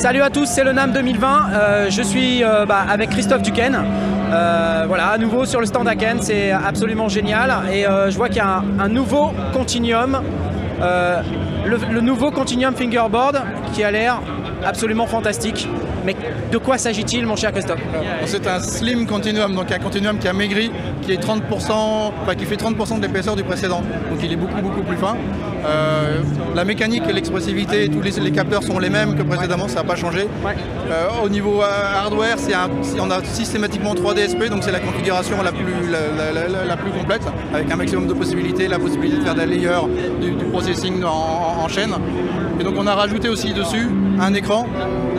Salut à tous, c'est le NAMM 2020. Je suis avec Christophe Duquesne. Voilà, à nouveau sur le stand Aken, c'est absolument génial. Et je vois qu'il y a un nouveau Continuum, le nouveau Continuum Fingerboard qui a l'air absolument fantastique. Mais de quoi s'agit-il, mon cher Christophe? C'est un Slim Continuum, donc un Continuum qui a maigri, qui est 30%, qui fait 30% de l'épaisseur du précédent. Donc il est beaucoup plus fin. La mécanique et l'expressivité, tous les capteurs sont les mêmes que précédemment, ça n'a pas changé. Ouais. Au niveau hardware, on a systématiquement 3 DSP, donc c'est la configuration la plus complète, avec un maximum de possibilités, la possibilité de faire des layers, du processing en chaîne. Et donc on a rajouté aussi dessus un écran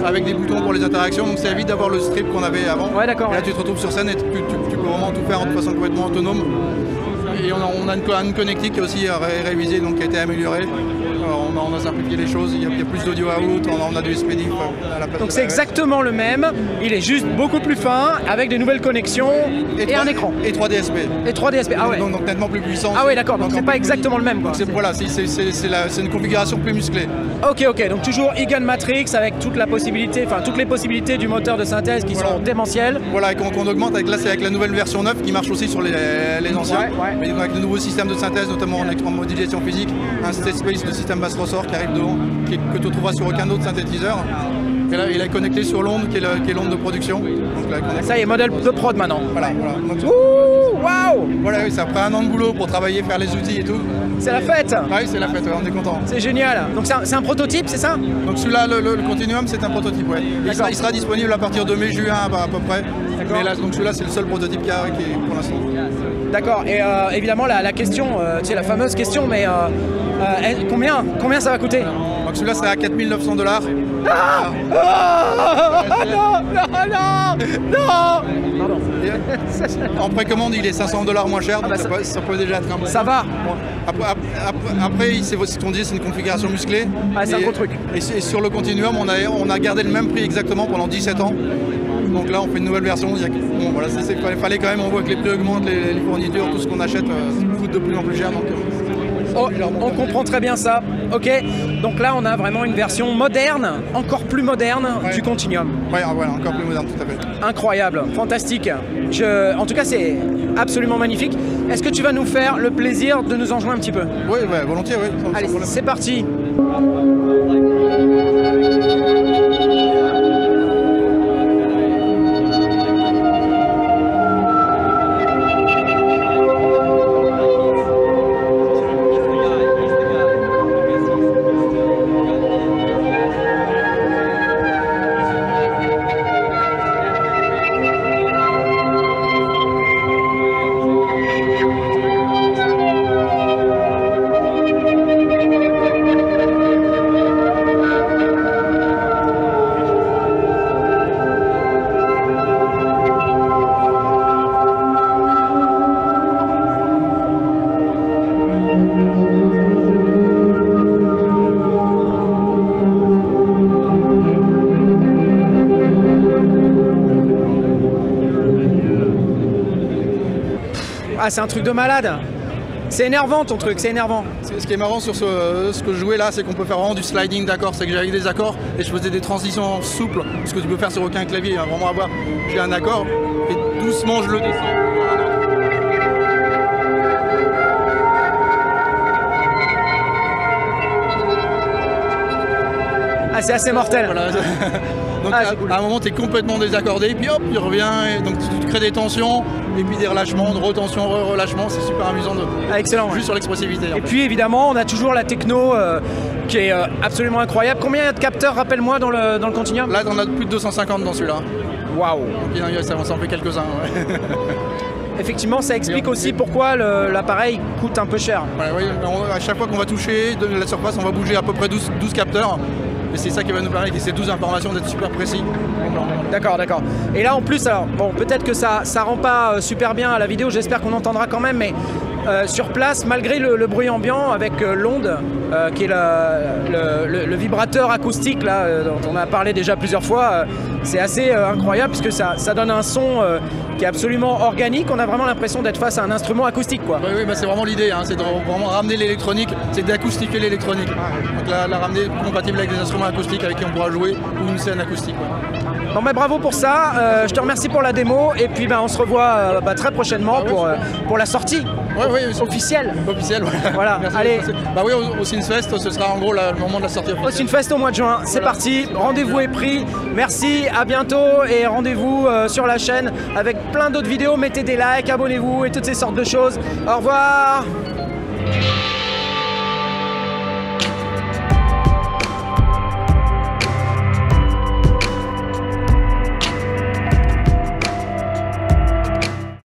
avec des boutons pour les interactions, donc ça évite d'avoir le strip qu'on avait avant. Ouais, d'accord. Là tu te retrouves sur scène et tu peux vraiment tout faire de façon complètement autonome. Et on a une connectique qui est aussi révisée, donc qui a été améliorée. On a simplifié les choses, il y a plus d'audio out, on a du SPDIF à la place. Donc c'est exactement le même, il est juste beaucoup plus fin, avec des nouvelles connexions et un écran. Et 3 DSP. Et 3 DSP, ah ouais. Donc nettement plus puissant. Ah ouais, d'accord, donc c'est pas exactement le même. Voilà, c'est une configuration plus musclée. Ok, donc toujours Eagan Matrix avec toute la possibilité, enfin toutes les possibilités du moteur de synthèse qui sont démentielles. Voilà, et qu'on augmente, là c'est avec la nouvelle version 9 qui marche aussi sur les anciens. Ouais. Mais avec de nouveaux systèmes de synthèse, notamment en modulation physique, un state space de système basse ressort qui arrive devant, que tu trouveras sur aucun autre synthétiseur. Et là, il est connecté sur l'onde qui est l'onde de production. Donc, là, ça y est, modèle de prod maintenant. Voilà. Ouh, waouh! Voilà, oui, ça prend un an de boulot pour travailler, faire les outils et tout. C'est la fête! Oui, c'est la fête, ouais, on est content. C'est génial. Donc c'est un prototype, c'est ça? Donc celui-là, le Continuum, c'est un prototype, ouais. Il sera disponible à partir de mai-juin à peu près. Mais là, donc celui-là, c'est le seul prototype qui est pour l'instant. D'accord, et évidemment la question, tu sais, la fameuse question, mais combien ça va coûter? Donc celui-là, c'est à 4 900 $. Ah non. Pardon. En précommande, il est 500 $ moins cher, donc ça peut déjà être un peu. Ça va. Bon. Après, c'est ce qu'on dit, c'est une configuration musclée. Ah, c'est un gros truc. Et sur le Continuum, on a gardé le même prix exactement pendant 17 ans. Donc là, on fait une nouvelle version. Bon, voilà, il fallait quand même, on voit que les prix augmentent, les fournitures, tout ce qu'on achète coûte de plus en plus cher. Donc, on comprend très bien ça. Ok, donc là, on a vraiment une version moderne, encore plus moderne du Continuum. Oui, voilà, encore plus moderne, tout à fait. Incroyable, fantastique. En tout cas, c'est absolument magnifique. Est-ce que tu vas nous faire le plaisir de nous en jouer un petit peu? Oui, volontiers, oui. Allez, c'est parti. Ah, c'est un truc de malade. C'est énervant ton truc, c'est énervant. Ce qui est marrant sur ce que je jouais là, c'est qu'on peut faire vraiment du sliding d'accords. C'est que j'avais des accords et je faisais des transitions souples, ce que tu peux faire sur aucun clavier. Hein, vraiment avoir, j'ai un accord et doucement je le descends. Ah, c'est assez mortel. Voilà. Donc à un moment tu es complètement désaccordé, et puis hop, il revient, et donc tu crées des tensions, et puis des relâchements, de retention, relâchement, c'est super amusant excellent, juste sur l'expressivité. Et puis évidemment, on a toujours la techno qui est absolument incroyable. Combien il y a de capteurs, rappelle-moi, dans le Continuum? Là, on a plus de 250 dans celui-là. Waouh! Ça en fait quelques-uns. Ouais. Effectivement, ça explique aussi pourquoi l'appareil coûte un peu cher. Ouais, oui, à chaque fois qu'on va toucher de la surface, on va bouger à peu près 12 capteurs. Et c'est ça qui va nous permettre, avec ces 12 informations, d'être super précis. D'accord. Et là, en plus, alors, bon, peut-être que ça rend pas super bien à la vidéo, j'espère qu'on entendra quand même, mais sur place, malgré le bruit ambiant, avec l'onde, qui est le vibrateur acoustique là, dont on a parlé déjà plusieurs fois, c'est assez incroyable puisque ça donne un son qui est absolument organique. On a vraiment l'impression d'être face à un instrument acoustique, quoi. Oui, bah c'est vraiment l'idée, hein, c'est de vraiment ramener l'électronique, c'est d'acoustiquer l'électronique. Donc la ramener compatible avec des instruments acoustiques avec qui on pourra jouer ou une scène acoustique. Ouais. Bon, bah, bravo pour ça, je te remercie pour la démo et puis on se revoit très prochainement pour la sortie officielle. Officielle, ouais. Voilà, merci. allez. Bah oui, au Synthfest, ce sera en gros le moment de la sortie officielle. Au Synthfest au mois de juin, c'est parti, rendez-vous est pris. Merci, à bientôt et rendez-vous sur la chaîne avec plein d'autres vidéos. Mettez des likes, abonnez-vous et toutes ces sortes de choses. Au revoir.